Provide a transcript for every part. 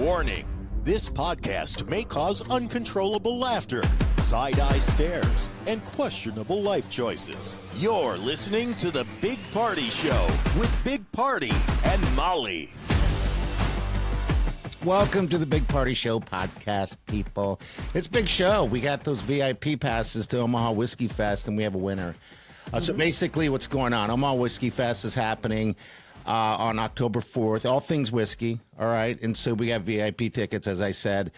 Warning, this podcast may cause uncontrollable laughter, side-eye stares, and questionable life choices. You're listening to The Big Party Show with Big Party and Molly. Welcome to the Big Party Show podcast, people. It's a big show. We got those VIP passes to Omaha Whiskey Fest, and we have a winner. So basically what's going on, Omaha Whiskey Fest is happening on October 4th. All things whiskey, all right? And so we have VIP tickets, as I said.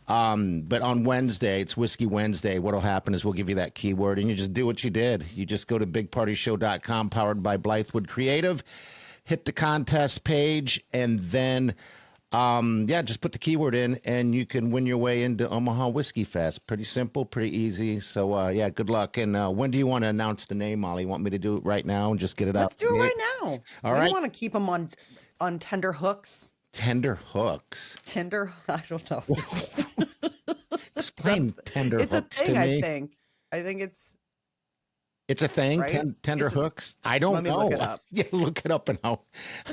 But on Wednesday, it's Whiskey Wednesday. What'll happen is we'll give you that keyword, and you just do what you did. You just go to bigpartyshow.com, powered by Blythewood Creative, hit the contest page, and then... just put the keyword in and you can win your way into Omaha Whiskey Fest. Pretty simple, pretty easy. So, good luck. And when do you want to announce the name, Molly? You want me to do it right now and just get it out? Let's do it right now. All right. You want to keep them on tender hooks? Tender hooks? I don't know. Explain tender hooks to me. I think it's... It's a thing, right? Tender hooks? I don't know. Look it up. Yeah, look it up and I'll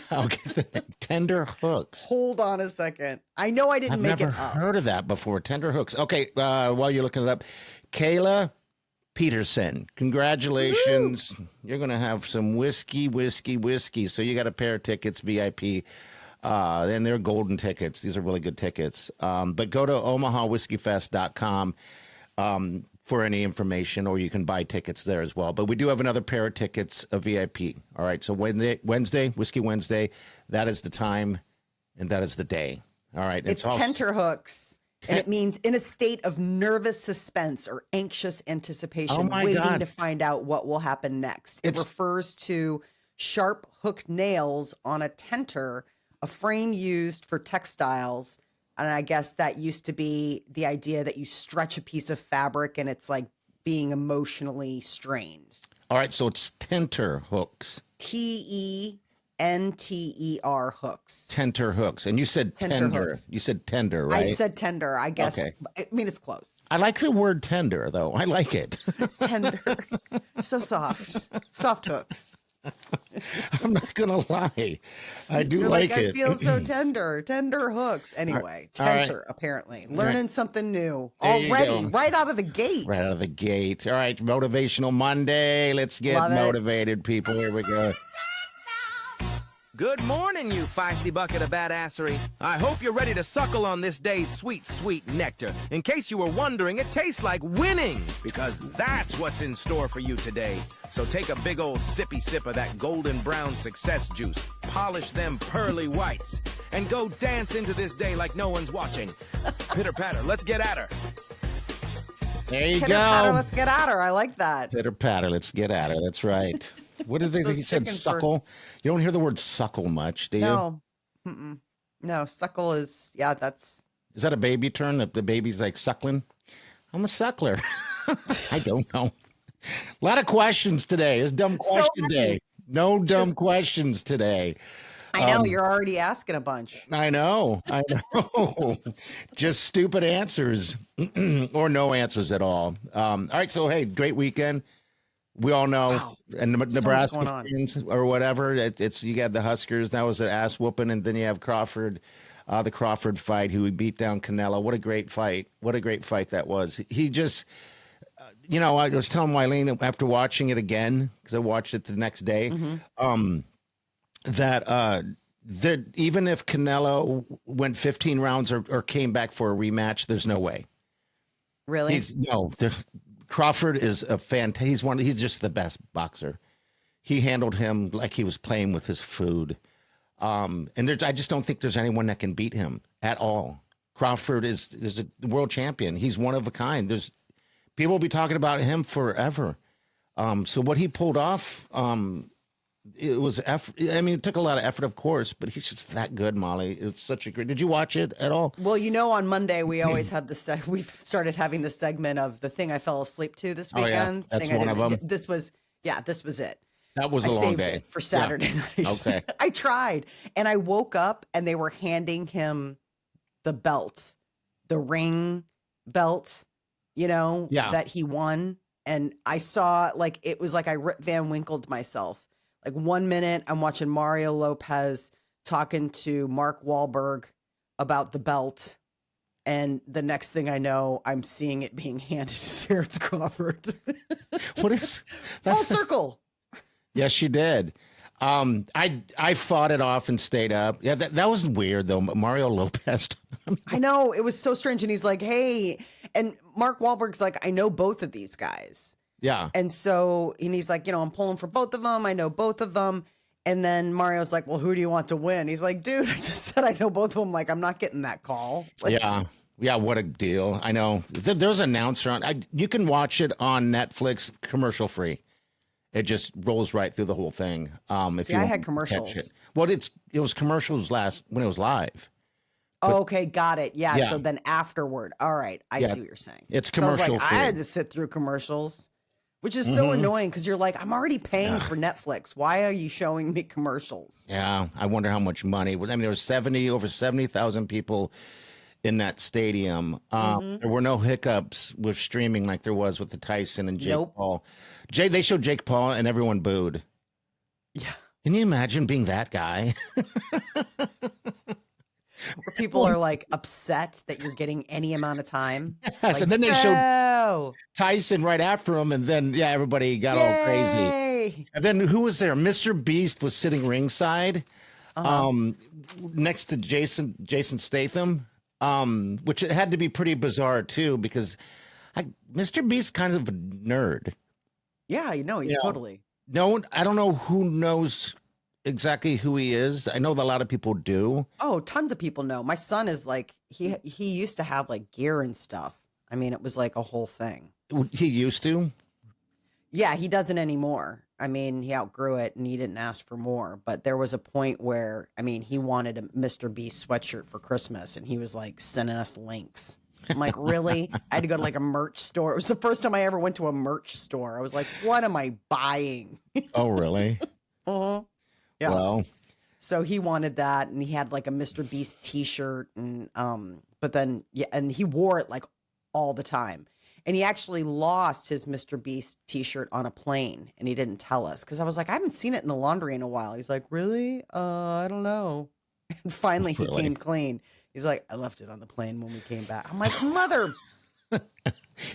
get the name. Tender hooks. Hold on a second. I know I didn't make it up. I've never heard of that before. Tender hooks. Okay, while you're looking it up, Kayla Peterson, congratulations. Woo! You're going to have some whiskey. So you got a pair of tickets, VIP. Then they're golden tickets. These are really good tickets. But go to omahawhiskeyfest.com. For any information, or you can buy tickets there as well. But we do have another pair of tickets, a VIP. All right, so Wednesday, Whiskey Wednesday, that is the time, and that is the day. All right. It's tenterhooks, and it means in a state of nervous suspense or anxious anticipation, waiting to find out what will happen next. It refers to sharp hooked nails on a tenter, a frame used for textiles. And I guess that used to be the idea that you stretch a piece of fabric and it's like being emotionally strained. All right, so it's tenter hooks. Tenter hooks. Tenter hooks. And you said tender. Hooks. You said tender, right? I said tender, I guess. Okay. I mean, it's close. I like the word tender, though. I like it. Tender. So soft. Soft hooks. I'm not gonna lie, I do You're like it. I feel so tender hooks. Anyway, tenter. Apparently, learning something new already, right out of the gate. Right out of the gate. All right, motivational Monday. Let's get motivated, people. Here we go. Good morning, you feisty bucket of badassery. I hope you're ready to suckle on this day's sweet, sweet nectar. In case you were wondering, it tastes like winning, because that's what's in store for you today. So take a big old sippy sip of that golden brown success juice, polish them pearly whites, and go dance into this day like no one's watching. Pitter patter, let's get at her. There you Pitter go. Patter, let's get at her. I like that. Pitter patter, let's get at her. That's right. What did they think? He said suckle. You don't hear the word suckle much, do you? No. No, suckle is, that's... Is that a baby term? The baby's like suckling? I'm a suckler. I don't know. A lot of questions today. It's dumb question day. No dumb questions today. I know, you're already asking a bunch. I know. Just stupid answers or no answers at all. All right, so hey, great weekend. We all know, and Nebraska fans or whatever, it's you got the Huskers. That was an ass whooping, and then you have Crawford, the Crawford fight, who beat down Canelo. What a great fight! What a great fight that was. He just, I was telling Wileen after watching it again, because I watched it the next day, that even if Canelo went 15 rounds or came back for a rematch, there's no way. Really? Crawford is he's just the best boxer. He handled him like he was playing with his food. And I just don't think there's anyone that can beat him at all. Crawford is a world champion. He's one of a kind. People will be talking about him forever. So what he pulled off, it was effort. I mean, it took a lot of effort, of course, but he's just that good, Molly. It's such a great. Did you watch it at all? Well, on Monday we always had we've started having the segment of the thing I fell asleep to this weekend. Oh, yeah. That's one of them. This was it. That was a long day for Saturday night. Okay. I tried, and I woke up and they were handing him the belt, the ring belt, that he won, and I saw it was like I Rip Van Winkled myself. Like 1 minute, I'm watching Mario Lopez talking to Mark Wahlberg about the belt. And the next thing I know, I'm seeing it being handed to Sarah Crawford. What is full circle? Yes, she did. I fought it off and stayed up. Yeah, that was weird though. Mario Lopez. I know, it was so strange. And he's like, hey, and Mark Wahlberg's like, I know both of these guys. Yeah. And he's like, I'm pulling for both of them. I know both of them. And then Mario's like, well, who do you want to win? He's like, dude, I just said I know both of them. Like, I'm not getting that call. Like, yeah. Yeah, what a deal. I know. There's an announcer on. You can watch it on Netflix commercial free. It just rolls right through the whole thing. If I had commercials. It. Well, it was commercials when it was live. But, okay, got it. Yeah, so then afterward. All right, I see what you're saying. It's commercial free. I had to sit through commercials. Which is so annoying because you're like, I'm already paying for Netflix. Why are you showing me commercials? Yeah, I wonder how much money. I mean, there was over 70,000 people in that stadium. There were no hiccups with streaming like there was with the Tyson and Jake Paul. They showed Jake Paul and everyone booed. Yeah. Can you imagine being that guy? Where people are like upset that you're getting any amount of time. Yes, like, and then they showed Tyson right after him, and then everybody got all crazy. And then who was there? Mr. Beast was sitting ringside, next to Jason Statham, which it had to be pretty bizarre too, because Mr. Beast's kind of a nerd. Yeah, he's totally. No, I don't know who knows exactly who he is. I know that a lot of people do. Oh, tons of people know. My son is like, he used to have like gear and stuff. I mean, it was like a whole thing. He used to? Yeah, he doesn't anymore. I mean, he outgrew it and he didn't ask for more. But there was a point where, I mean, he wanted a Mr. Beast sweatshirt for Christmas and he was like sending us links. I'm like, really? I had to go to like a merch store. It was the first time I ever went to a merch store. I was like, what am I buying? Oh, really? Yeah. Well, so he wanted that, and he had like a Mr. Beast T-shirt, and but then and he wore it like all the time. And he actually lost his Mr. Beast T-shirt on a plane, and he didn't tell us because I was like, I haven't seen it in the laundry in a while. He's like, really? I don't know. And finally, he came clean. He's like, I left it on the plane when we came back. I'm like, mother.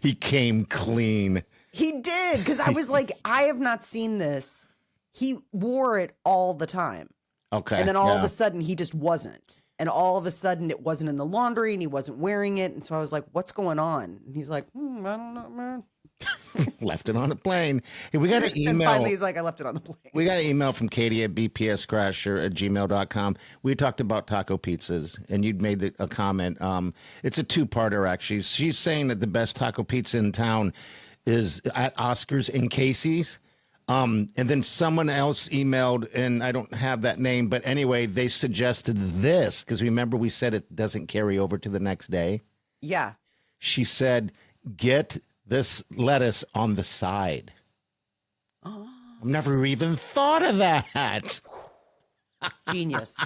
He came clean. He did, because I was like, I have not seen this. He wore it all the time. Okay. And then all of a sudden he just wasn't. And all of a sudden it wasn't in the laundry and he wasn't wearing it. And so I was like, what's going on? And he's like, I don't know, man. Left it on the plane. Hey, we got an email. And finally he's like, I left it on the plane. We got an email from Katie at bpscrasher@gmail.com. We talked about taco pizzas and you'd made a comment. It's a two-parter actually. She's saying that the best taco pizza in town is at Oscar's in Casey's. And then someone else emailed, and I don't have that name, but anyway, they suggested this because remember we said it doesn't carry over to the next day. Yeah. She said, get this lettuce on the side. Oh. I've never even thought of that. Genius.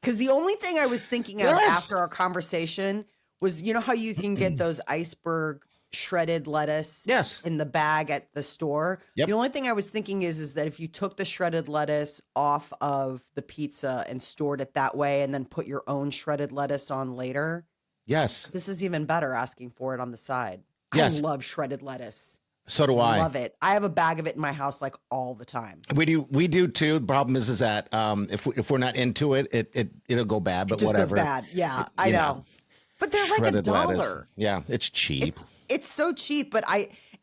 Because the only thing I was thinking of after our conversation was, you know how you can get those iceberg shredded lettuce in the bag at the store. The only thing I was thinking is that if you took the shredded lettuce off of the pizza and stored it that way and then put your own shredded lettuce on later. Yes. This is even better, asking for it on the side. Yes. I love shredded lettuce. So do I. Love it. I have a bag of it in my house like all the time. We do too. The problem is that if we're not into it, it'll go bad, but it just whatever. Goes bad. Yeah, I know. But they're shredded like $1. Lettuce. Yeah, it's cheap. It's so cheap, but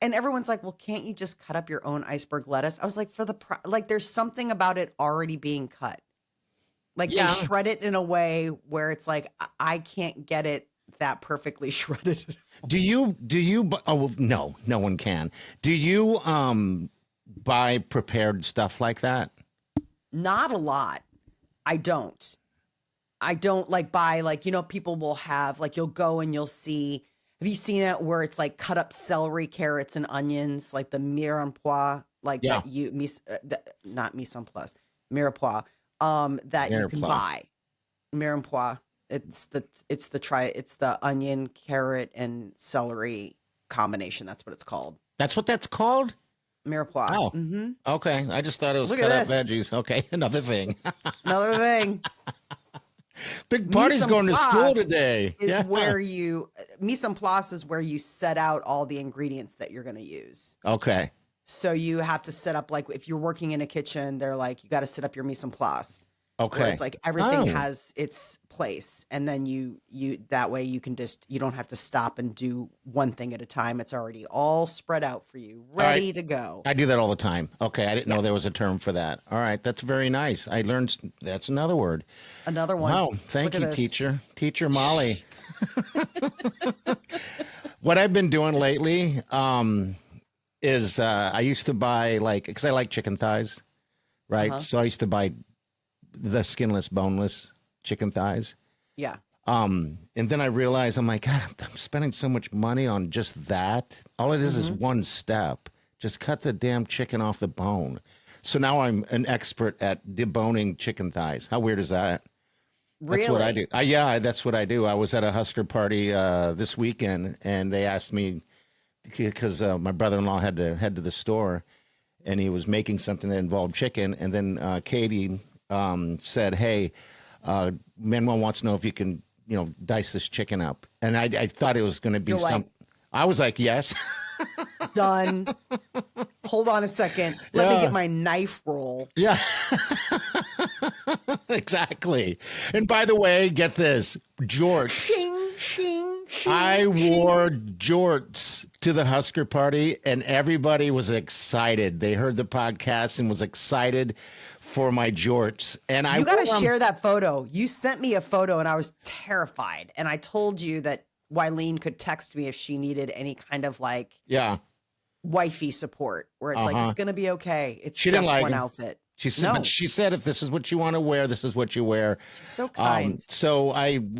and everyone's like, well, can't you just cut up your own iceberg lettuce? I was like, there's something about it already being cut. Like they shred it in a way where it's like, I can't get it that perfectly shredded. Do you, oh, no one can. Do you, buy prepared stuff like that? Not a lot. I don't like buy, like, people will have, like, you'll go and you'll see, have you seen it where it's like cut up celery, carrots, and onions, like the mirepoix, like that not mise en place, mirepoix, that you can buy. Mirepoix. It's the onion, carrot, and celery combination. That's what it's called. That's what that's called? Mirepoix. Oh, okay. I just thought it was cut up veggies. Okay, another thing. Another thing. Big Party's going to school today. Is where you mise en place is where you set out all the ingredients that you're going to use. Okay. So you have to set up, like, if you're working in a kitchen, they're like, you got to set up your mise en place. Okay. It's like everything has its place, and then you that way you don't have to stop and do one thing at a time. It's already all spread out for you, ready to go. I do that all the time. Okay, I didn't know there was a term for that. All right, that's very nice. I learned that's another word. Another one. Wow, thank you, Teacher Molly. What I've been doing lately is I used to buy, like, because I like chicken thighs, right? So I used to buy the skinless, boneless chicken thighs. Yeah. And then I realized, I'm like, God, I'm spending so much money on just that. All it is one step. Just cut the damn chicken off the bone. So now I'm an expert at deboning chicken thighs. How weird is that? Really? That's what I do. Yeah, that's what I do. I was at a Husker party this weekend, and they asked me, because my brother-in-law had to head to the store, and he was making something that involved chicken. And then Katie said, hey, Manuel wants to know if you can, dice this chicken up. And I thought it was going to be something. I was like, yes. Done. Hold on a second. Let me get my knife roll. Yeah. Exactly. And by the way, get this, jorts. Shing, shing, shing, I wore jorts to the Husker party, and everybody was excited. They heard the podcast and was excited for my jorts. And you got to share that photo. You sent me a photo, and I was terrified. And I told you that Wileen could text me if she needed any kind of wifey support, where it's like, it's going to be okay. It's just one outfit. She said, if this is what you want to wear, this is what you wear. She's so kind. So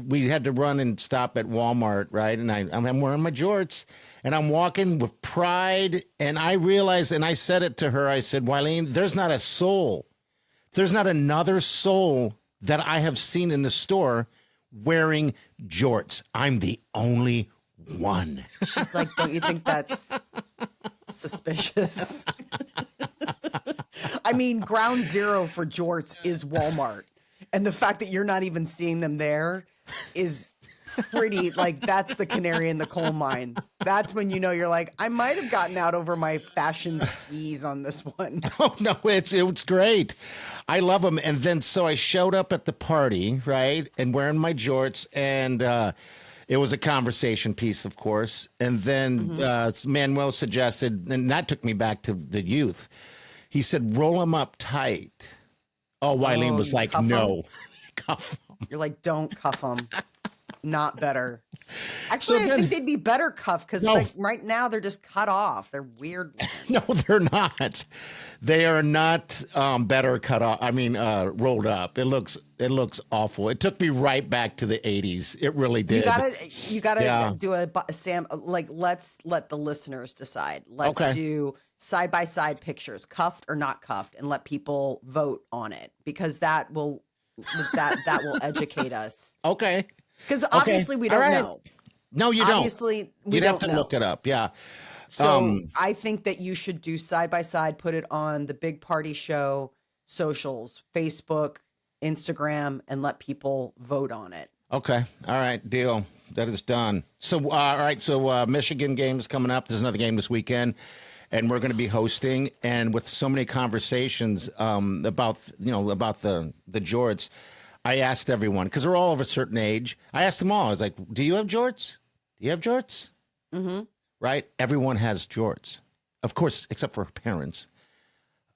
we had to run and stop at Walmart, right? And I'm wearing my jorts, and I'm walking with pride. And I realized, and I said it to her, I said, Wileen, there's not a soul. There's not another soul that I have seen in the store wearing jorts. I'm the only one. She's like, don't you think that's suspicious? I mean, ground zero for jorts is Walmart. And the fact that you're not even seeing them there is pretty, that's the canary in the coal mine. That's when you're like, I might have gotten out over my fashion skis on this one. Oh, no, it's great. I love them. And then so I showed up at the party, right, and wearing my jorts, and it was a conversation piece, of course. And then Manuel suggested, and that took me back to the youth. He said, roll them up tight. Oh, Wileen was like, no. Cuff them. You're like, don't cuff them. Not better. Actually, I think they'd be better cuffed, because right now they're just cut off. They're weird. No, they're not. They are not better cut off. I mean, rolled up. It looks awful. It took me right back to the 80s. It really did. You gotta do Sam. Let's let the listeners decide. Let's do side by side pictures, cuffed or not cuffed, and let people vote on it, because that will educate us. Okay. Because obviously we don't know. No, you don't. Obviously, you'd have to look it up. Yeah. So I think that you should do side by side, put it on the Big Party Show socials, Facebook, Instagram, and let people vote on it. Okay. All right. Deal. That is done. So, all right. So Michigan game is coming up. There's another game this weekend, and we're going to be hosting. And with so many conversations about the jorts, I asked everyone, because they're all of a certain age. I asked them all. I was like, do you have jorts? Do you have jorts? Mm-hmm. Right? Everyone has jorts. Of course, except for parents.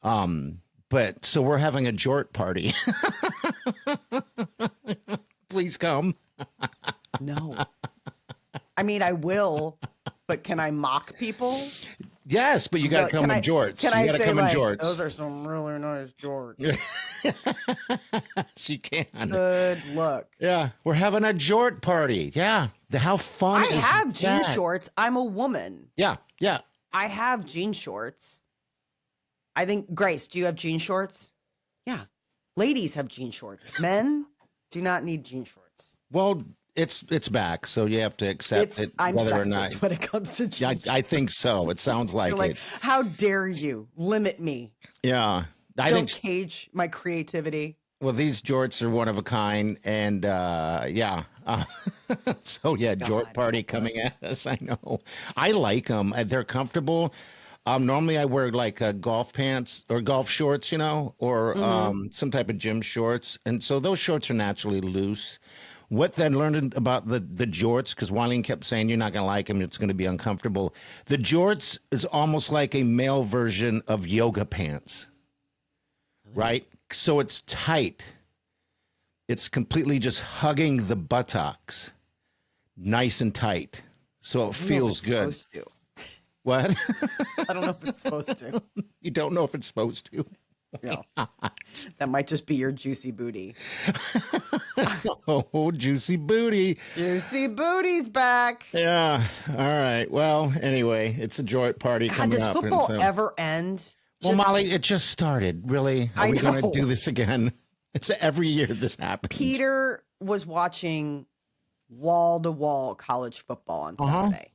But so we're having a jort party. Please come. No. I mean, I will, but can I mock people? Yes, but you got to come in jorts. You got to come in jorts. Those are some really nice jorts. She can. Good look. Yeah, we're having a jort party. Yeah, how fun is that? I have jean shorts. I'm a woman. Yeah. I have jean shorts. I think, Grace, do you have jean shorts? Yeah. Ladies have jean shorts. Men do not need jean shorts. Well, it's back, so you have to accept it. I'm whether sexist or not. when it comes to jean shorts. I think so. It sounds like You're it. How dare you limit me? Yeah. Don't cage my creativity. Well, these jorts are one of a kind, and yeah. So yeah, jort party coming at us. I know. I like them. They're comfortable. Normally I wear like golf pants or golf shorts, or some type of gym shorts, and so those shorts are naturally loose. What then learning about the jorts, because Wileen kept saying you're not going to like them, it's going to be uncomfortable. The jorts is almost like a male version of yoga pants, right? So it's tight. It's completely just hugging the buttocks, nice and tight. So it feels good. Supposed to. What? I don't know if it's supposed to. You don't know if it's supposed to. No. That might just be your juicy booty. Oh, juicy booty. Juicy booty's back. Yeah. All right. Well, anyway, it's a joint party coming up. Does football ever end? Well, Molly, it just started. Really? Are we going to do this again? It's every year this happens. Peter was watching wall-to-wall college football on Saturday.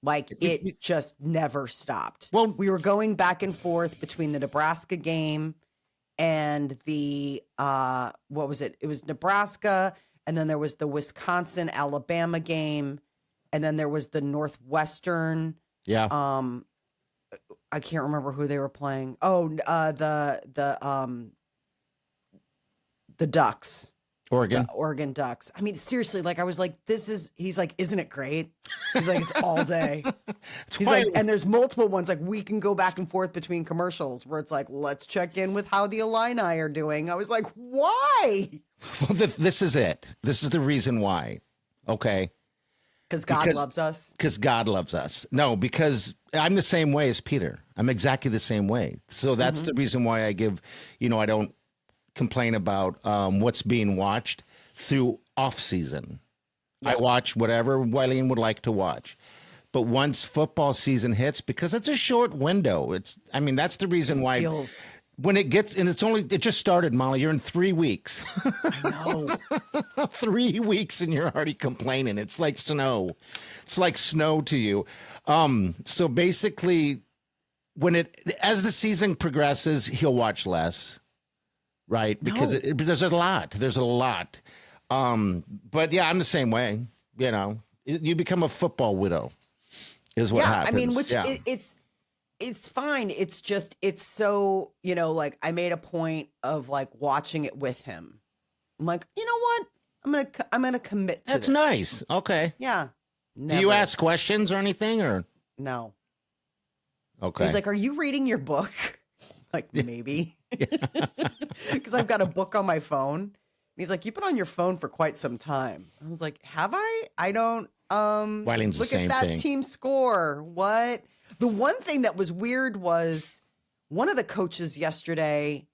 Like, it just never stopped. Well, we were going back and forth between the Nebraska game and the, what was it? It was Nebraska, and then there was the Wisconsin-Alabama game, and then there was the Northwestern. Yeah. I can't remember who they were playing. Oh, the Ducks. Oregon. The Oregon Ducks. I mean, seriously, like I was like, he's like, isn't it great? He's like, it's all day. He's like, and there's multiple ones. Like we can go back and forth between commercials where it's like, let's check in with how the Illini are doing. I was like, why? Well, this is it. This is the reason why. Okay. Because God loves us. Because God loves us. No, because I'm the same way as Peter. I'm exactly the same way. So that's the reason why I give, I don't complain about what's being watched through off season. I watch whatever Wileen would like to watch. But once football season hits, because it's a short window, that's the reason why when it gets, and it just started, Molly, you're in 3 weeks. I know. 3 weeks and you're already complaining. It's like snow. It's like snow to you. So basically as the season progresses, he'll watch less. Right, because there's a lot. But yeah, I'm the same way. You become a football widow, is what happens. I mean, it's fine. It's just it's so like I made a point of like watching it with him. I'm like, you know what? I'm gonna commit to That's this. nice. Okay. Yeah. Never. Do you ask questions or anything or no? Okay. He's like, are you reading your book? Like maybe. Because I've got a book on my phone. And he's like, you've been on your phone for quite some time. I was like, have I? I don't Wileen's look the same at that thing. Team score. What? The one thing that was weird was one of the coaches yesterday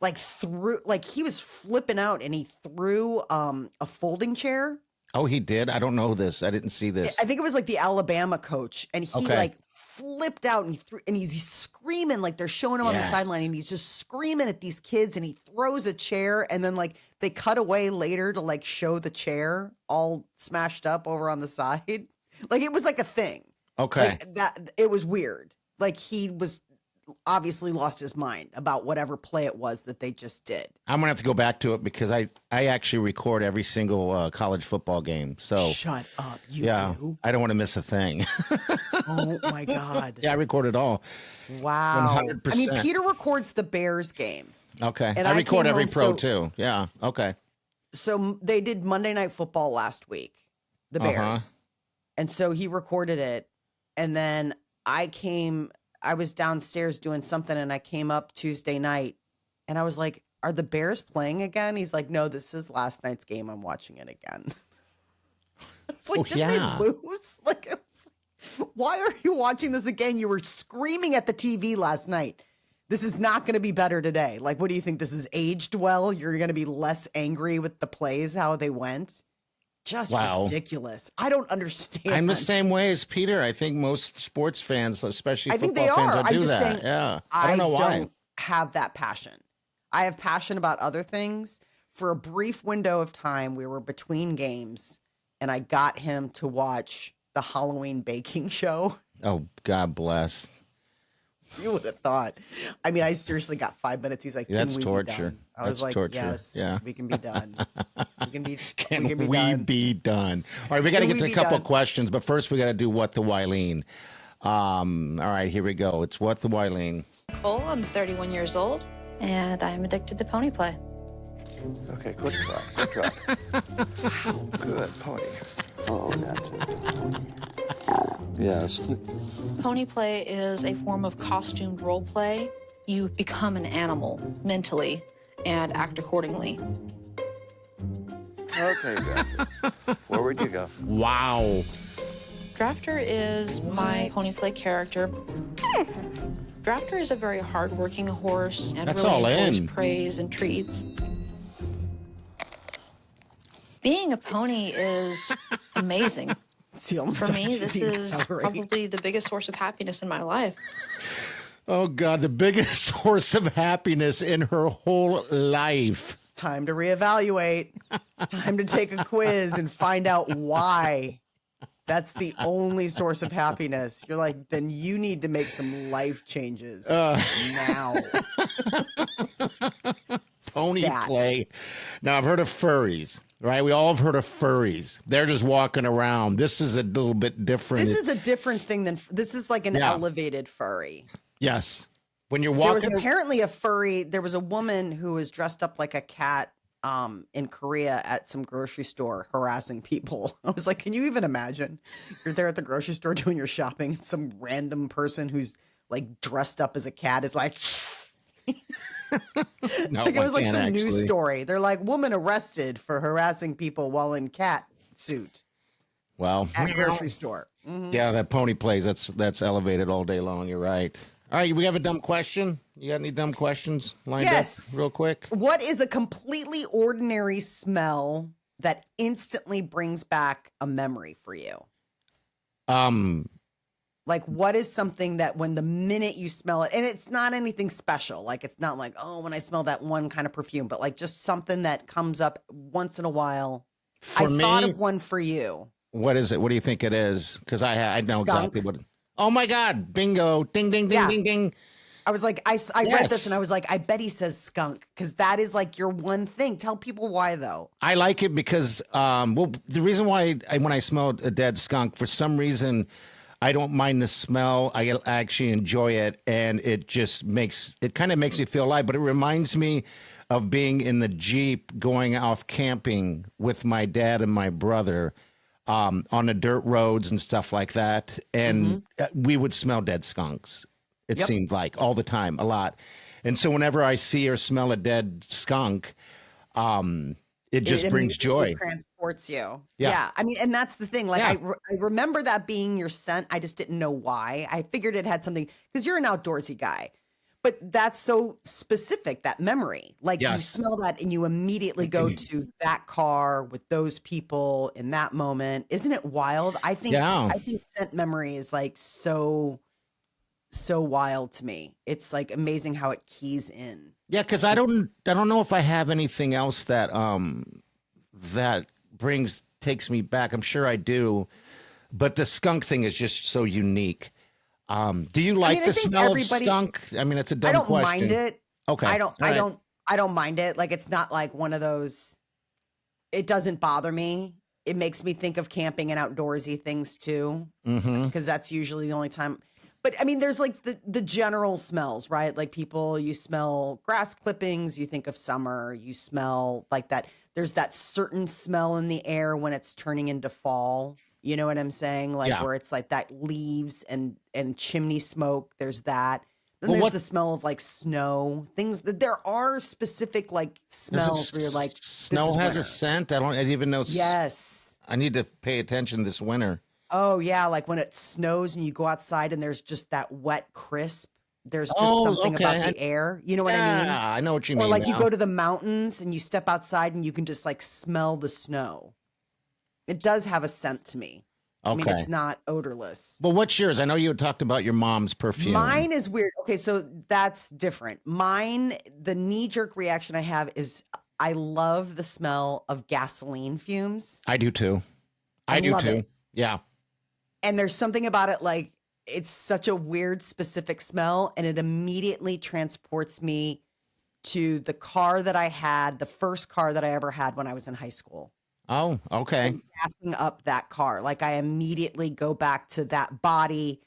he was flipping out and he threw a folding chair. Oh, he did? I don't know this. I didn't see this. I think it was like the Alabama coach, and he flipped out and he's screaming like they're showing him on the sideline, and he's just screaming at these kids, and he throws a chair, and then like they cut away later to like show the chair all smashed up over on the side. Like it was like a thing. Okay. Like, that it was weird. Like he was obviously lost his mind about whatever play it was that they just did. I'm gonna have to go back to it because I actually record every single college football game. So shut up, you do? I don't want to miss a thing. Oh my God. Yeah, I record it all. Wow. 100%. I mean, Peter records the Bears game. Okay. And I record every home, pro too. Yeah. Okay. So they did Monday Night Football last week, the Bears. And so he recorded it. And then I was downstairs doing something, and I came up Tuesday night and I was like, are the Bears playing again? He's like, no, this is last night's game. I'm watching it again. I was like, did they lose? Like, I was like, why are you watching this again? You were screaming at the TV last night. This is not going to be better today. Like, what do you think? This is aged well? You're going to be less angry with the plays, how they went? Just ridiculous. I don't understand. I'm the same way as Peter. I think most sports fans, especially football fans, I'm do just that. Saying, yeah. I don't know why. I don't have that passion. I have passion about other things. For a brief window of time, we were between games, and I got him to watch the Halloween baking show. Oh, God bless. You would have thought. I mean, I seriously got 5 minutes. He's like, can That's we torture. be done? I That's was like, torture. yes, Yeah. we can be done. We can be, Can we can be we done. be done? All right, we got to Can get we to a be couple done? questions, but first we got to do What the Wileen. All right, here we go. It's What the Wileen. Cole, I'm 31 years old, and I'm addicted to pony play. Okay, good try. Good try. Good pony. Oh, that's it. Yes. Pony play is a form of costumed role play. You become an animal mentally and act accordingly. Okay, then. Forward you go. Wow. Drafter is my pony play character. Drafter is a very hardworking horse and That's really all enjoys in. praise and treats. Being a pony is amazing. It's the only For time me, she's this seen is accelerate. probably the biggest source of happiness in my life. Oh, God, the biggest source of happiness in her whole life. Time to reevaluate. Time to take a quiz and find out why. That's the only source of happiness. You're like, then you need to make some life changes now. Pony Stat. play. Now, I've heard of furries, right? We all have heard of furries. They're just walking around. This is a little bit different. This is a different thing than this is like an Yeah. elevated furry. Yes. When you're There was walking. apparently a furry. There was a woman who was dressed up like a cat in Korea at some grocery store harassing people. I was like, can you even imagine? You're there at the grocery store doing your shopping, and some random person who's like dressed up as a cat is like, No, like it I was like can't some news actually. story. They're like, woman arrested for harassing people while in cat suit Well, at grocery store. yeah, that pony plays. That's elevated all day long. You're right. All right, we have a dumb question. You got any dumb questions lined Yes. up real quick? What is a completely ordinary smell that instantly brings back a memory for you? Like, what is something that when the minute you smell it, and it's not anything special, like it's not like, oh, when I smell that one kind of perfume, but like just something that comes up once in a while. For me, thought of one for you. what is it? What do you think it is? Because I know Skunk. exactly what. Oh my God! Bingo! Ding ding ding Yeah. ding ding! I was like, I read Yes. this and I was like, I bet he says skunk because that is like your one thing. Tell people why though. I like it because, well, the reason why when I smell a dead skunk, for some reason, I don't mind the smell. I actually enjoy it, and it just kind of makes me feel alive. But it reminds me of being in the Jeep going off camping with my dad and my brother on the dirt roads and stuff like that, and we would smell dead skunks. It Yep. seemed like all the time, a lot. And so whenever I see or smell a dead skunk, it just brings immediately joy. transports you. Yeah. I mean, and that's the thing. Like, Yeah. I remember that being your scent. I just didn't know why. I figured it had something because you're an outdoorsy guy. But that's so specific, that memory. Like you Yes. smell that and you immediately go to that car with those people in that moment. Isn't it wild? I think scent memory is like so wild to me. It's like amazing how it keys in. Yeah, because I don't know if I have anything else that that takes me back. I'm sure I do, but the skunk thing is just so unique. Do you like I the think smell of everybody- skunk? I mean, it's a dumb I don't question. mind it. Okay, I all right. don't mind it. Like it's not like one of those. It doesn't bother me. It makes me think of camping and outdoorsy things too, because that's usually the only time. But I mean, there's like the general smells, right? Like you smell grass clippings, you think of summer. You smell like that. There's that certain smell in the air when it's turning into fall. You know what I'm saying? Like Yeah. where it's like that leaves and chimney smoke. There's that. Then Well, there's what- the smell of like snow. Things that there are specific like smells where you're like, this snow is has a winter. scent. I didn't even know. Yes. I need to pay attention this winter. Oh yeah, like when it snows and you go outside and there's just that wet crisp. There's just Oh, something okay. about the air. You know what I mean? Yeah, I know what you Or mean. like you now. go to the mountains and you step outside and you can just like smell the snow. It does have a scent to me. I mean, Okay. it's not odorless. Well, what's yours? I know you had talked about your mom's perfume. Mine is weird. Okay, so that's different. Mine, the knee-jerk reaction I have is I love the smell of gasoline fumes. I do too. I I do love too. it. Yeah. And there's something about it like it's such a weird, specific smell, and it immediately transports me to the car that I had, the first car that I ever had when I was in high school. Oh, okay. And gassing up that car. Like I immediately go back to that body,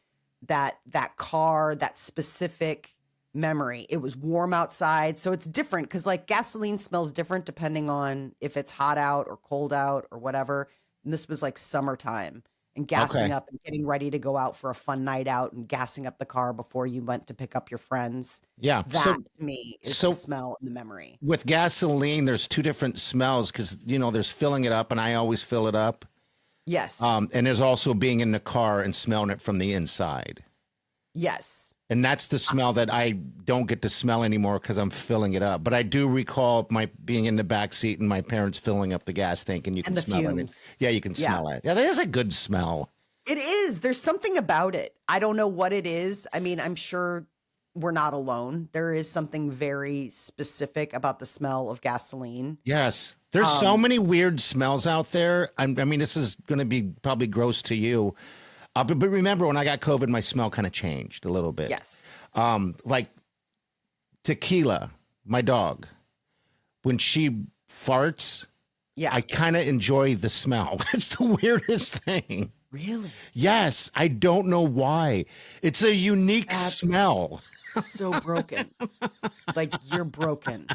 that car, that specific memory. It was warm outside. So it's different because like gasoline smells different depending on if it's hot out or cold out or whatever. And this was like summertime. And gassing up and getting ready to go out for a fun night out and gassing up the car before you went to pick up your friends. Yeah. That so, to me is the smell and the memory. With gasoline, there's two different smells because, there's filling it up and I always fill it up. Yes. And there's also being in the car and smelling it from the inside. Yes. And that's the smell that I don't get to smell anymore because I'm filling it up. But I do recall my being in the back seat and my parents filling up the gas tank, and you can smell it. Yeah, you can smell it. Yeah, that is a good smell. It is. There's something about it. I don't know what it is. I mean, I'm sure we're not alone. There is something very specific about the smell of gasoline. Yes. There's so many weird smells out there. I mean, this is going to be probably gross to you. But remember, when I got COVID, my smell kind of changed a little bit. Yes. Like Tequila, my dog, when she farts, I kind of enjoy the smell. It's the weirdest thing. Really? Yes. I don't know why. It's a unique smell. So broken. Like you're broken.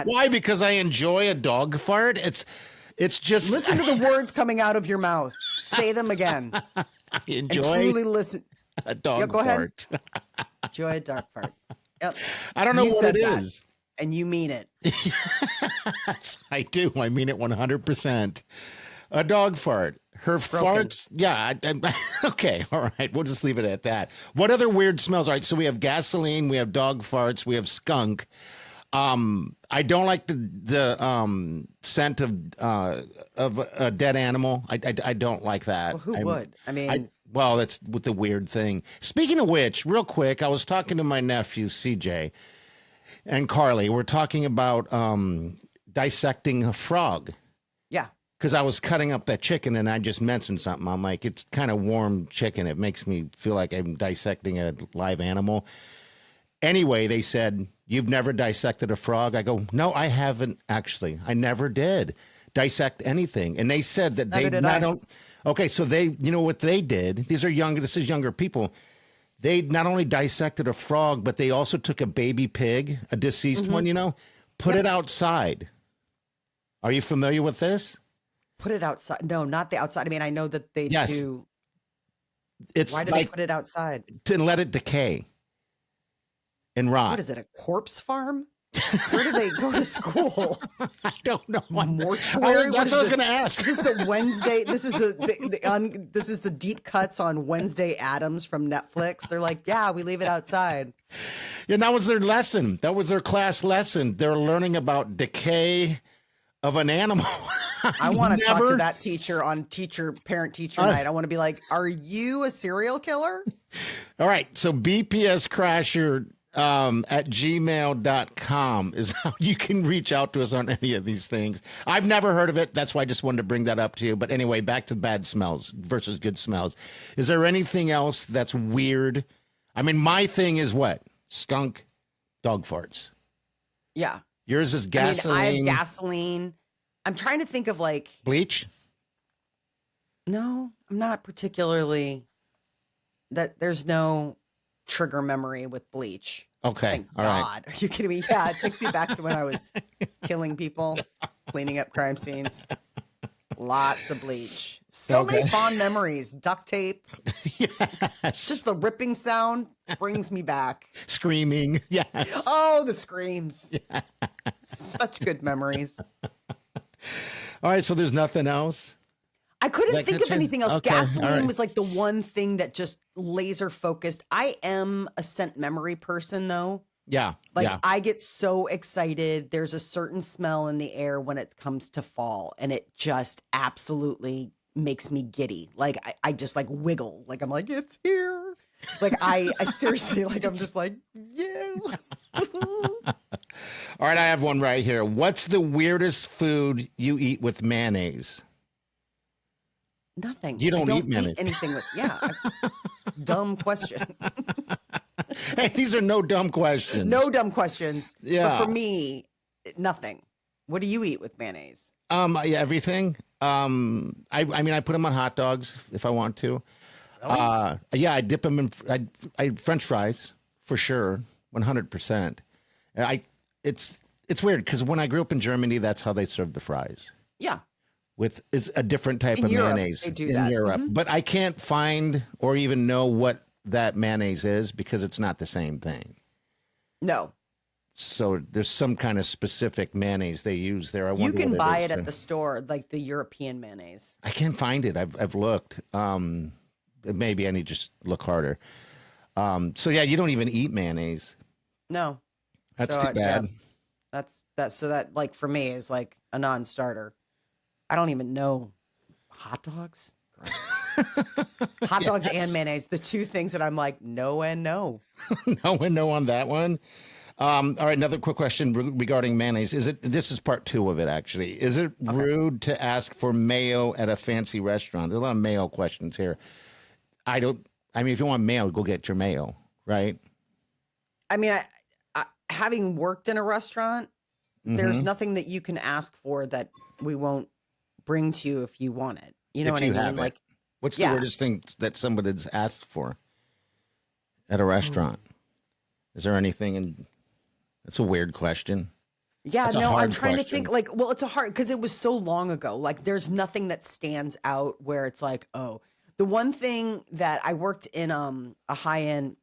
Why? Because I enjoy a dog fart. It's just listen to the words coming out of your mouth. Say them again. I enjoy and truly listen. A dog go fart. Ahead. Enjoy a dog fart. Yep. I don't know what it is. And you mean it. Yes, I do. I mean it 100%. A dog fart. Her broken. farts. Yeah. Okay. All right. We'll just leave it at that. What other weird smells? All right. So we have gasoline. We have dog farts. We have skunk. I don't like the scent of a dead animal. I don't like that. Well, who would? I mean, well, that's with the weird thing. Speaking of which, real quick, I was talking to my nephew CJ and Carly. We're talking about dissecting a frog. Yeah. Because I was cutting up that chicken and I just mentioned something. I'm like, it's kind of warm chicken. It makes me feel like I'm dissecting a live animal. Anyway, they said, you've never dissected a frog? I go, no, I haven't actually. I never did dissect anything. And they said that they not only, okay, so they, what they did, this is younger people. They not only dissected a frog, but they also took a baby pig, a deceased one, put it outside. Are you familiar with this? Put it outside. No, not the outside. I mean, I know that they do. Why do they put it outside? To let it decay. And rot. What is it, a corpse farm? Where do they go to school? I don't know. Mortuary? That's what I was going to ask. This is the Wednesday. This is the deep cuts on Wednesday Addams from Netflix. They're like, yeah, we leave it outside. Yeah, that was their lesson. That was their class lesson. They're learning about decay of an animal. I want to talk to that teacher on parent-teacher night. I want to be like, are you a serial killer? All right. So BPS Crasher at gmail.com is how you can reach out to us on any of these things. I've never heard of it. That's why I just wanted to bring that up to you. But anyway, back to bad smells versus good smells. Is there anything else that's weird? I mean, my thing is what? Skunk, dog farts. Yeah. Yours is gasoline. I have gasoline. I'm trying to think of like bleach. No, I'm not particularly there's no trigger memory with bleach. Okay. Thank all God. right. Are you kidding me? Yeah, it takes me back to when I was killing people, cleaning up crime scenes. Lots of bleach. So many fond memories. Duct tape. Yes. Just the ripping sound brings me back. Screaming. Yes. Oh, the screams. Yeah. Such good memories. All right. So there's nothing else? I couldn't think of anything else. Okay, Gasoline was like the one thing that just laser focused. I am a scent memory person though. Yeah. Like I get so excited. There's a certain smell in the air when it comes to fall and it just absolutely makes me giddy. Like I just like wiggle. Like I'm like, it's here. Like I seriously, like I'm just like, yeah. All right, I have one right here. What's the weirdest food you eat with mayonnaise? Nothing. You don't I eat mayonnaise. Eat anything with dumb question. Hey, these are no dumb questions. No dumb questions. Yeah. But for me, nothing. What do you eat with mayonnaise? Yeah, everything. I mean, I put them on hot dogs if I want to. Really? Yeah, I dip them in French fries for sure, 100%. It's weird because when I grew up in Germany, that's how they serve the fries. Yeah. It's a different type In of Europe, mayonnaise they do in that. Europe, Mhm. but I can't find or even know what that mayonnaise is because it's not the same thing. No. So there's some kind of specific mayonnaise they use there. I You wonder can what buy is. it at the store, like the European mayonnaise. I can't find it. I've looked. Maybe I need to just look harder. So yeah, you don't even eat mayonnaise. No. That's So, too bad. yeah, so that like for me is like a non-starter. I don't even know hot dogs. Hot dogs and mayonnaise, the two things that I'm like no and no. No on that one. All right, another quick question regarding mayonnaise. This is part 2 of it, actually. Is it rude to ask for mayo at a fancy restaurant? There's a lot of mayo questions here. I mean, if you want mayo, go get your mayo, right? I mean, I having worked in a restaurant, there's nothing that you can ask for that we won't bring to you if you want it. You know what I mean? Have Like, it. What's the weirdest thing that somebody's asked for at a restaurant? Is there anything That's a weird question. Yeah, That's a no, hard I'm trying to question. think like, well, it's a hard because it was so long ago. Like, there's nothing that stands out where it's like, oh, the one thing that I worked in a high end,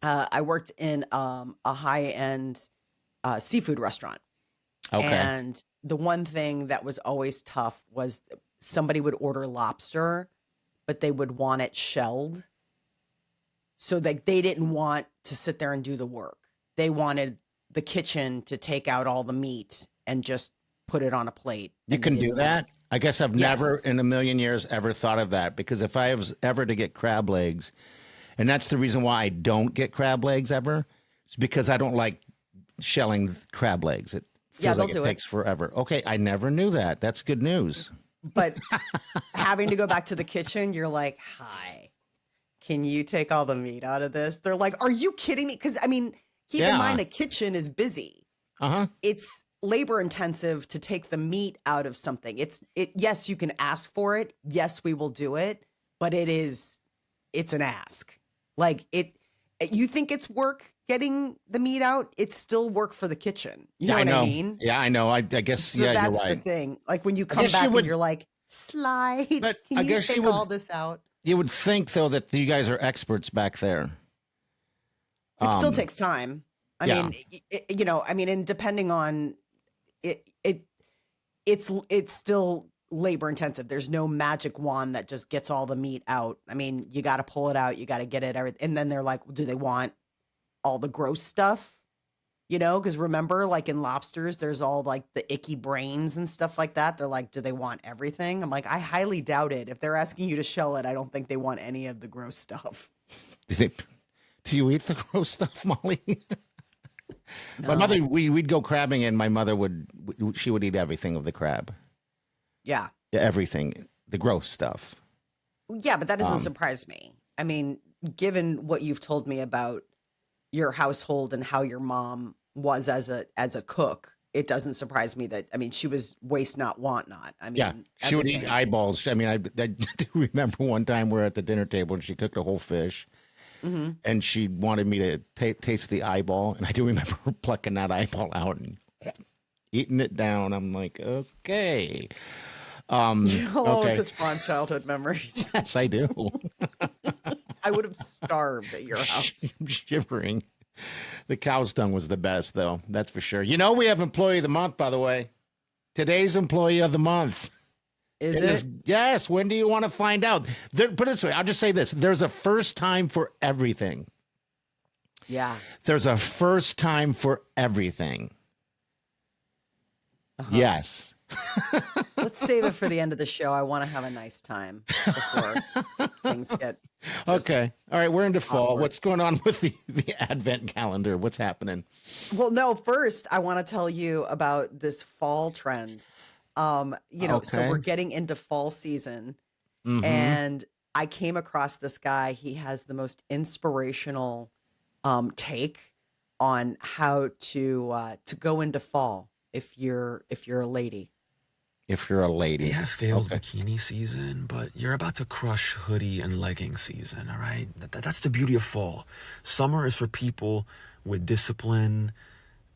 a high end seafood restaurant, Okay. and the one thing that was always tough was somebody would order lobster, but they would want it shelled, so that they didn't want to sit there and do the work. They wanted the kitchen to take out all the meat and just put it on a plate. You and can they do didn't that? want- I guess I've never Yes. in a million years ever thought of that, because if I was ever to get crab legs, and that's the reason why I don't get crab legs ever, it's because I don't like shelling crab legs. It feels like they'll it do it. takes forever. Okay, I never knew that. That's good news. But having to go back to the kitchen, you're like, hi, can you take all the meat out of this? They're like, are you kidding me? Because, I mean, keep in Yeah. mind, a kitchen is busy. Uh-huh. It's labor intensive to take the meat out of something. Yes, you can ask for it. Yes, we will do it, but it's an ask. Like you think it's work getting the meat out, it's still work for the kitchen. You know what I mean? Yeah, I know. I guess, So yeah, you're that's the right. thing. Like when you come guess back you would- and you're like, slide, But can I you guess you take would- all this out? You would think, though, that you guys are experts back there. It still takes time. I yeah. mean, I mean, and depending on it's still labor intensive. There's no magic wand that just gets all the meat out. I mean, you got to pull it out. You got to get it. And then they're like, do they want all the gross stuff? You know, because remember, like in lobsters, there's all like the icky brains and stuff like that. They're like, do they want everything? I'm like, I highly doubt it. If they're asking you to shell it, I don't think they want any of the gross stuff. Do you eat the gross stuff, Molly? No. My mother, we'd go crabbing, and my mother would eat everything of the crab. Yeah. Yeah, everything, the gross stuff. Yeah, but that doesn't surprise me. I mean, given what you've told me about your household and how your mom was as a cook, it doesn't surprise me that, I mean, she was waste not, want not. I mean, Yeah, she would eat everything. eyeballs. I mean, I do remember one time we were at the dinner table and she cooked a whole fish, and she wanted me to taste the eyeball, and I do remember her plucking that eyeball out and eating it down. I'm like, okay. Oh, okay. such fond childhood memories. Yes, I do. I would have starved at your house. Shivering. The cow's tongue was the best, though. That's for sure. You know, we have Employee of the Month, by the way. Today's Employee of the Month. Is it? Yes. When do you want to find out? Put it this way. I'll just say this. There's a first time for everything. Yeah. There's a first time for everything. Yes. Let's save it for the end of the show. I want to have a nice time before things get just Okay. All right. We're into fall. awkward. What's going on with the Advent calendar? What's happening? Well, no, first I want to tell you about this fall trend. So Okay. we're getting into fall season, Mhm. and I came across this guy. He has the most inspirational take on how to go into fall if you're a lady. If you're a lady. They have failed bikini season, but you're about to crush hoodie and legging season, all right? That's the beauty of fall. Summer is for people with discipline,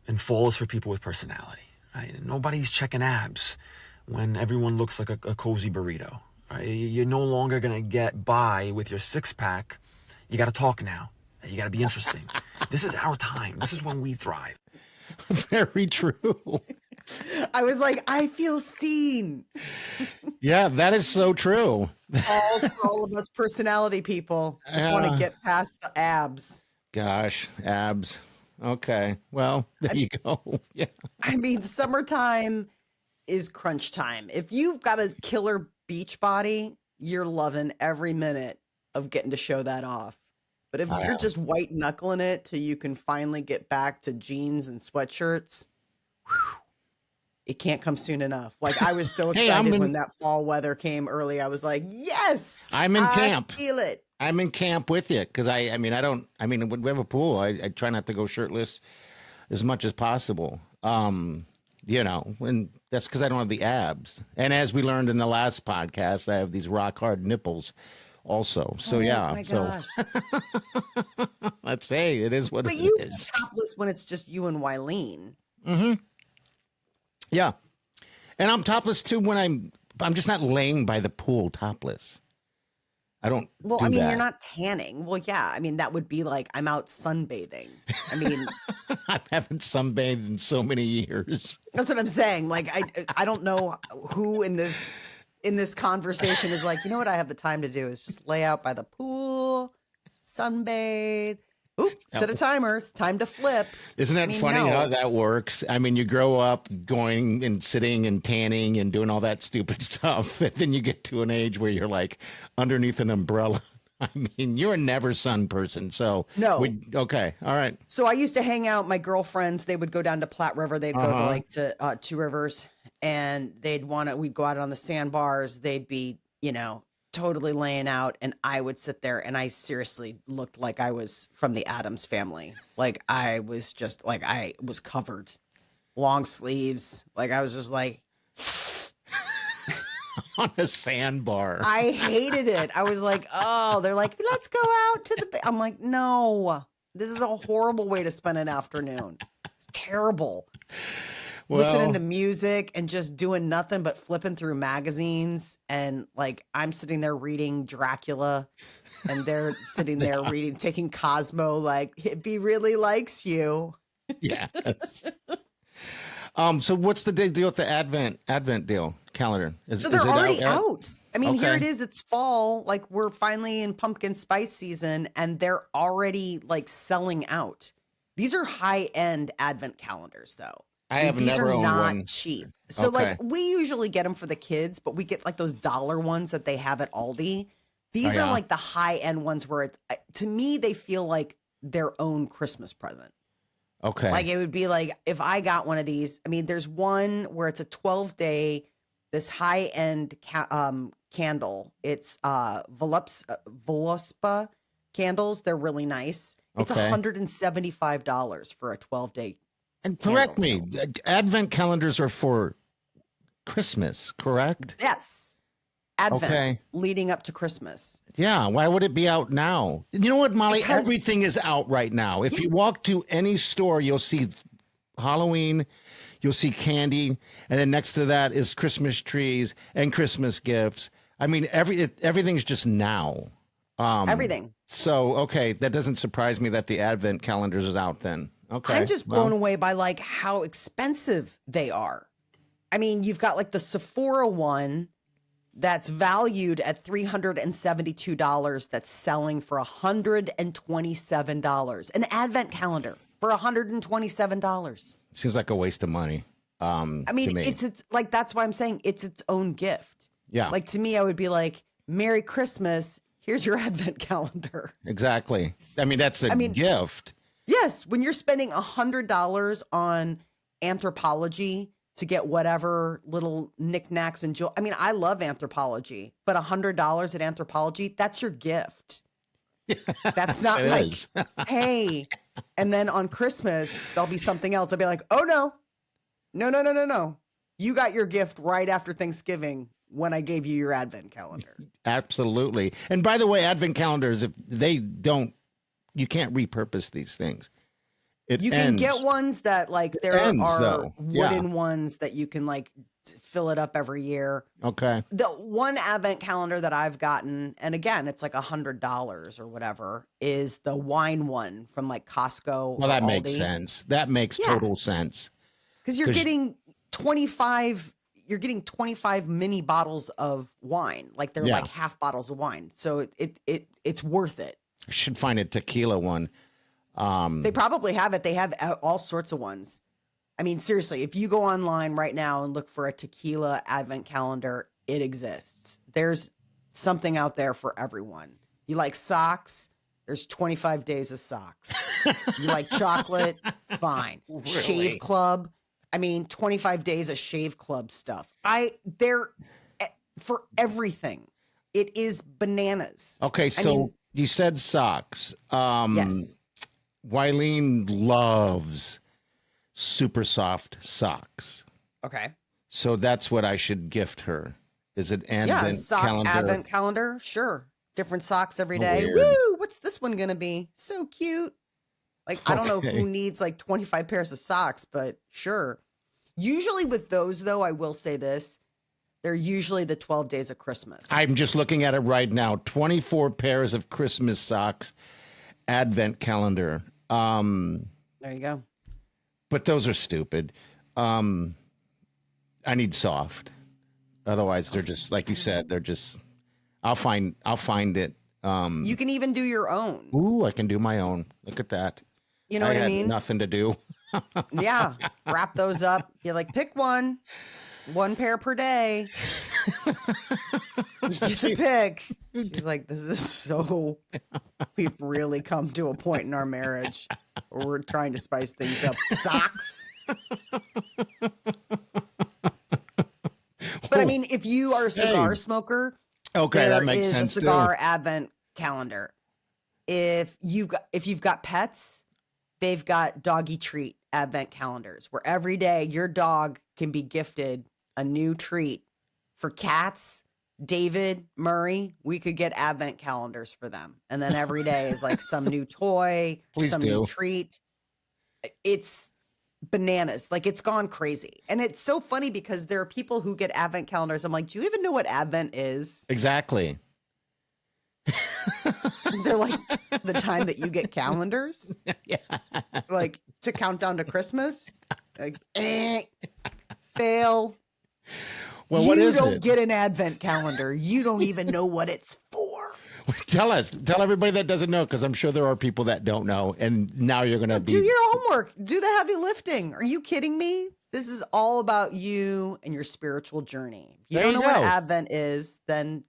and fall is for people with personality, right? And nobody's checking abs when everyone looks like a cozy burrito, right? You're no longer going to get by with your six-pack. You got to talk now. You got to be interesting. This is our time. This is when we thrive. Very true. I was like, I feel seen. Yeah, that is so true. All of us personality people just want to get past the abs. Gosh, abs. Okay. Well, there you go. Yeah. I mean, summertime is crunch time. If you've got a killer beach body, you're loving every minute of getting to show that off. But if you're just white knuckling it till you can finally get back to jeans and sweatshirts, it can't come soon enough. Like, I was so excited when that fall weather came early. I was like, yes, I'm in camp. I feel it. I'm in camp with you because I mean, when we have a pool, I try not to go shirtless as much as possible. And that's because I don't have the abs. And as we learned in the last podcast, I have these rock hard nipples also. So my gosh. Let's say it is what but it you is. Topless when it's just you and Wileen. Mm-hmm. Yeah. And I'm topless too when I'm just not laying by the pool topless. I don't. Well, do I mean, that. you're not tanning. Well, yeah. I mean, that would be like I'm out sunbathing. I mean, I haven't sunbathed in so many years. That's what I'm saying. Like, I don't know who in this conversation is like, you know what I have the time to do is just lay out by the pool, sunbathe. Oop, set a timer. It's time to flip. Isn't that funny how that works? I mean, you grow up going and sitting and tanning and doing all that stupid stuff. And then you get to an age where you're like underneath an umbrella. I mean, you're a never sun person. So, no. Okay. All right. So I used to hang out. My girlfriends, they would go down to Platte River. They'd go to Two Rivers and we'd go out on the sandbars. They'd be, totally laying out, and I would sit there, and I seriously looked like I was from the Addams Family. Like I was just like I was covered, long sleeves. Like I was just like on a sandbar. I hated it. I was like, oh, they're like, let's go out to the. I'm like, no, this is a horrible way to spend an afternoon. It's terrible. Listening to music and just doing nothing but flipping through magazines. And like, I'm sitting there reading Dracula and they're sitting there taking Cosmo, like, he really likes you. Yeah. So what's the big deal with the Advent deal calendar? So they're already out. I mean, here it is. It's fall. Like we're finally in pumpkin spice season and they're already like selling out. These are high-end Advent calendars though. These are not cheap. So like we usually get them for the kids, but we get like those dollar ones that they have at Aldi. These are like the high end ones where to me, they feel like their own Christmas present. Okay. Like it would be like if I got one of these, I mean, there's one where it's a 12-day, this high end candle. It's Voluspa candles. They're really nice. It's $175 for a 12-day. And correct me, Advent calendars are for Christmas, correct? Yes. Advent, leading up to Christmas. Yeah, why would it be out now? You know what, Molly? Because everything is out right now. If you walk to any store, you'll see Halloween, you'll see candy, and then next to that is Christmas trees and Christmas gifts. I mean, everything's just now. Everything. So, that doesn't surprise me that the Advent calendars is out then. Okay. I'm just blown away by like how expensive they are. I mean, you've got like the Sephora one that's valued at $372 that's selling for $127. An Advent calendar for $127. Seems like a waste of money. I mean, it's like that's why I'm saying it's its own gift. Yeah. Like to me, I would be like, Merry Christmas. Here's your Advent calendar. Exactly. I mean, that's a gift. Yes, when you're spending $100 on Anthropology to get whatever little knickknacks and jewel. I mean, I love Anthropologie, but $100 at Anthropologie, that's your gift. That's not like, hey, and then on Christmas, there'll be something else. I'll be like, oh no. You got your gift right after Thanksgiving when I gave you your advent calendar. Absolutely. And by the way, advent calendars, if they don't, you can't repurpose these things. You can get ones that like there are wooden ones that you can like fill it up every year. Okay. The one advent calendar that I've gotten, and again, it's like $100 or whatever, is the wine one from like Costco. Well, that makes sense. That makes total sense. Because you're getting 25 mini bottles of wine. Like they're like half bottles of wine. So it's worth it. I should find a tequila one. They probably have it. They have all sorts of ones. I mean, seriously, if you go online right now and look for a tequila advent calendar, it exists. There's something out there for everyone. You like socks? There's 25 days of socks. You like chocolate? Fine. Really? Shave Club? I mean, 25 days of Shave Club stuff. They're for everything. It is bananas. Okay, so you said socks. Yes. Wileen loves super soft socks. Okay. So that's what I should gift her. Is it advent calendar? Advent calendar? Sure. Different socks every day. Weird. Woo! What's this one gonna be? So cute. Like, I don't know who needs like 25 pairs of socks, but sure. Usually with those, though, I will say this. They're usually the 12 days of Christmas. I'm just looking at it right now. 24 pairs of Christmas socks, advent calendar. There you go. But those are stupid. I need soft. Otherwise, they're just, like you said, they're just, I'll find it. You can even do your own. Ooh, I can do my own. Look at that. You know what I mean? Nothing to do. Yeah. Wrap those up. You're like, pick one pair per day. You get to pick. He's like, this is so, we've really come to a point in our marriage where we're trying to spice things up. Socks. But I mean, if you are a cigar smoker, okay, that makes sense. There is a cigar advent calendar. If you've got pets, they've got doggy treat advent calendars where every day your dog can be gifted a new treat. For cats, David, Murray, we could get advent calendars for them. And then every day is like some new toy, new treat. It's bananas. Like, it's gone crazy. And it's so funny because there are people who get advent calendars. I'm like, do you even know what advent is? Exactly. They're like, the time that you get calendars? Yeah. Like, to count down to Christmas? Like, fail. Well, what is it? You don't get an advent calendar. You don't even know what it's for. Tell everybody that doesn't know, because I'm sure there are people that don't know, and now you're going to do your homework. Do the heavy lifting. Are you kidding me? This is all about you and your spiritual journey. If you don't know what Advent is, then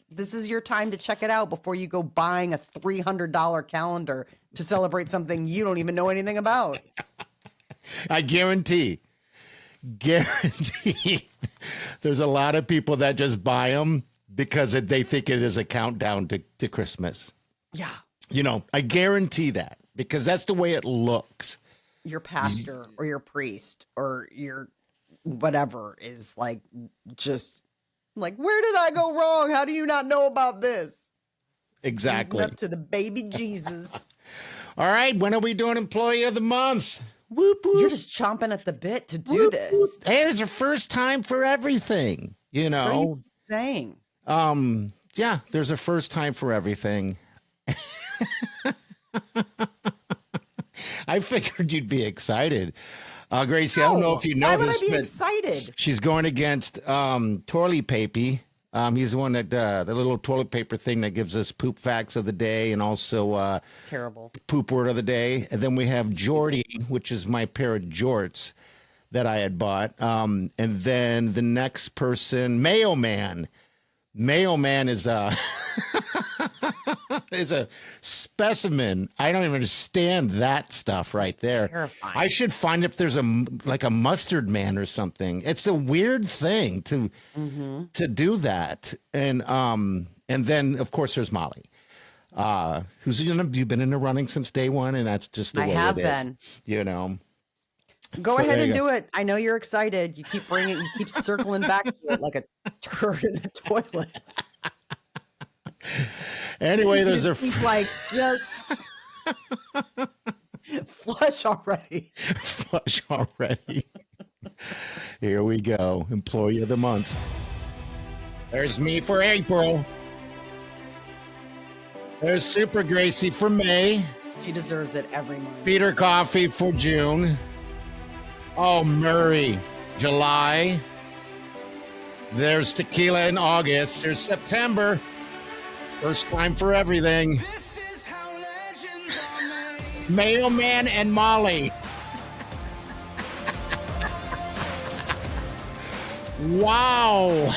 this is your time to check it out before you go buying a $300 calendar to celebrate something you don't even know anything about. I guarantee there's a lot of people that just buy them because they think it is a countdown to Christmas. Yeah. You know, I guarantee that, because that's the way it looks. Your pastor or your priest or your whatever is like, just like, where did I go wrong? How do you not know about this? Exactly. Up to the baby Jesus. All right. When are we doing Employee of the Month? Whoop, whoop. You're just chomping at the bit to do this. Hey, it's a first time for everything, you know. So you're saying. Yeah, there's a first time for everything. I figured you'd be excited. Gracie, I don't know if you know this, why would I be but excited? She's going against Toilet Papy. He's the one that the little toilet paper thing that gives us poop facts of the day and also terrible poop word of the day. And then we have Jorty, which is my pair of jorts that I had bought. And then the next person, Mayo Man. Mayo Man is is a specimen. I don't even understand that stuff right there. Terrifying. I should find if there's a mustard man or something. It's a weird thing to do that. And then of course there's Molly. You've been in the running since day one, and that's just the way it is. I have been. You know. Go ahead and do it. I know you're excited. You keep circling back to it like a turd in a toilet. Anyway, there's just flush already. Flush already. Here we go. Employee of the month. There's me for April. There's Super Gracie for May. She deserves it every month. Peter Coffee for June. Oh, Murray, July. There's Tequila in August. There's September. First time for everything. This is how legends are made. Mailman and Molly. Wow.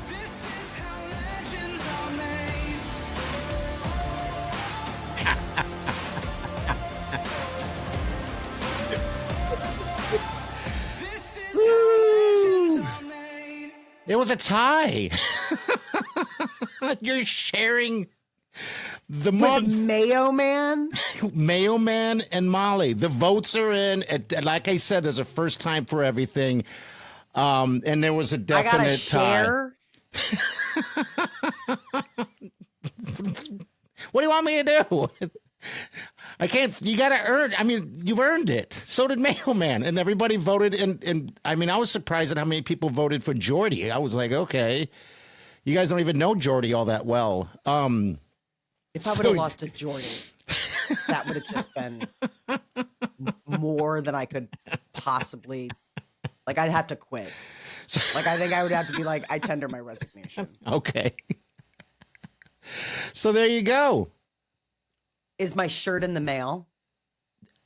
This is how legends are made. It was a tie. You're sharing the month. Mayo Man? Mayo Man and Molly. The votes are in. Like I said, there's a first time for everything. And there was a definite tie. What do you want me to do? I can't. You got to earn. I mean, you've earned it. So did Mailman, and everybody voted. And I mean, I was surprised at how many people voted for Jordy. I was like, okay, you guys don't even know Jordy all that well. If I would have lost to Jordy, that would have just been more than I could possibly. Like, I'd have to quit. Like, I think I would have to be like, I tender my resignation. Okay. So there you go. Is my shirt in the mail?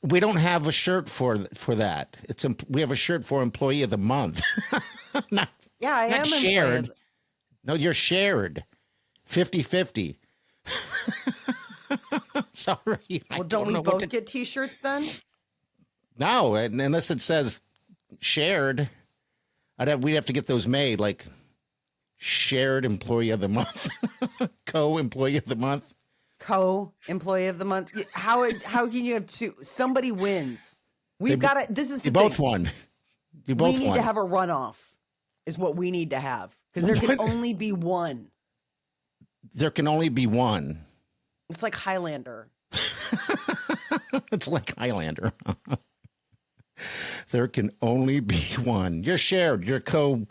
We don't have a shirt for that. We have a shirt for Employee of the Month. I am shared. No, you're shared. 50-50. Sorry. Well, don't we both get T-shirts then? No, unless it says shared. We'd have to get those made, like shared Employee of the Month, co-Employee of the Month. Co-employee of the month. How can you have two? Somebody wins. We've got to. This is the thing. Both won. You both won. We need to have a runoff. Is what we need to have, because there can only be one. There can only be one. It's like Highlander. It's like Highlander. There can only be one. You're shared. You're co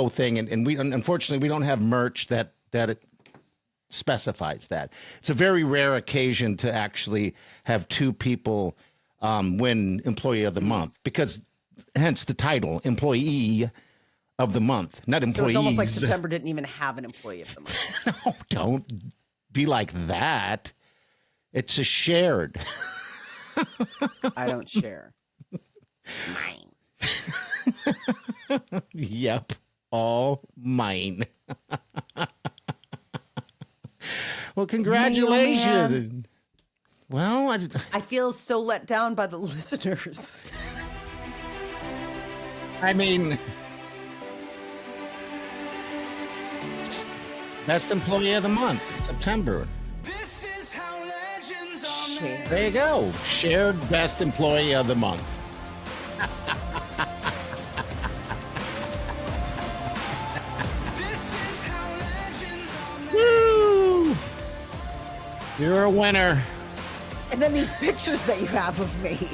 thing, and we unfortunately we don't have merch that it specifies that. It's a very rare occasion to actually have two people win Employee of the Month, because hence the title, Employee of the Month, not employees. So it's almost like September didn't even have an Employee of the Month. No, don't be like that. It's a shared. I don't share. Mine. Yep, all mine. Well, congratulations. Well, I feel so let down by the listeners. I mean, best employee of the month, September. This is how legends are made. There you go. Shared best employee of the month. Woo! You're a winner. And then these pictures that you have of me.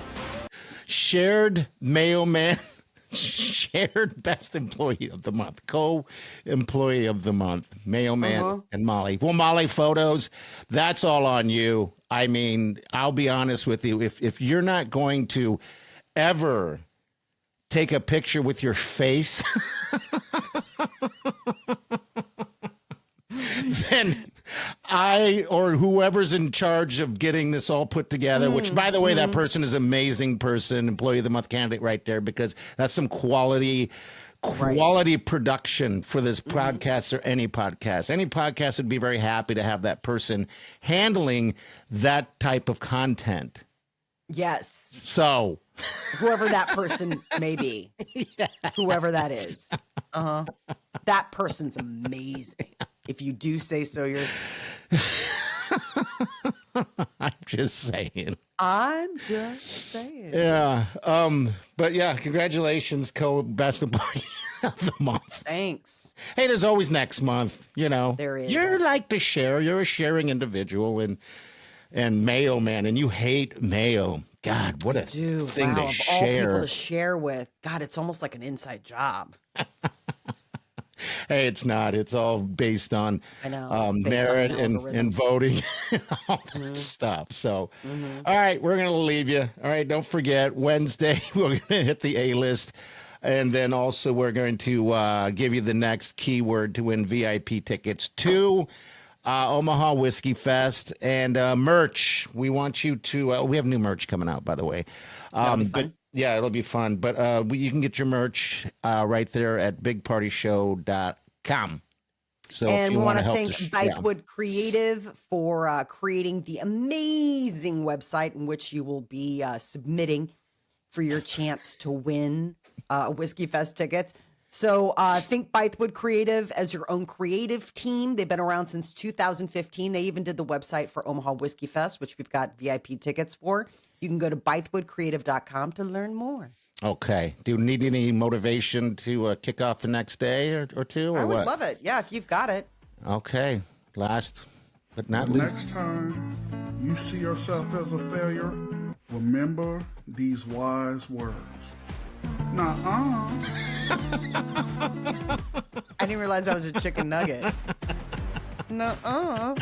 Shared mailman. Shared best employee of the month. Co-employee of the month. Mailman and Molly. Well, Molly, photos, that's all on you. I mean, I'll be honest with you. If you're not going to ever take a picture with your face, then I or whoever's in charge of getting this all put together, which, by the way, that person is an amazing person, Employee of the Month candidate right there, because that's some quality quality production for this podcast or any podcast. Any podcast would be very happy to have that person handling that type of content. Yes. So whoever that person may be, whoever that is, that person's amazing. If you do say so yourself. I'm just saying. Yeah. But yeah, congratulations, best employee of the month. Thanks. Hey, there's always next month, you know. There is. You're like to share. You're a sharing individual, and mayo, man, and you hate mayo. God, what a thing to of share. all people to share with. God, it's almost like an inside job. Hey, it's not. It's all based on merit and voting and all that stuff. So, all right, we're going to leave you. All right, don't forget, Wednesday, we're going to hit the A-list. And then also we're going to give you the next keyword to win VIP tickets to Omaha Whiskey Fest and merch. We want you to, we have new merch coming out, by the way. But yeah, it'll be fun. But you can get your merch right there at bigpartyshow.com. So and we want to thank Bytewood Wood Creative for creating the amazing website in which you will be submitting for your chance to win Whiskey Fest tickets. So think Bytewood Creative as your own creative team. They've been around since 2015. They even did the website for Omaha Whiskey Fest, which we've got VIP tickets for. You can go to bytewoodcreative.com to learn more. Okay. Do you need any motivation to kick off the next day or two? Or I always love it. Yeah, if you've got it. Okay. Last but not least. Next time you see yourself as a failure, remember these wise words. Nuh-uh. I didn't realize that was a chicken nugget. Nuh-uh.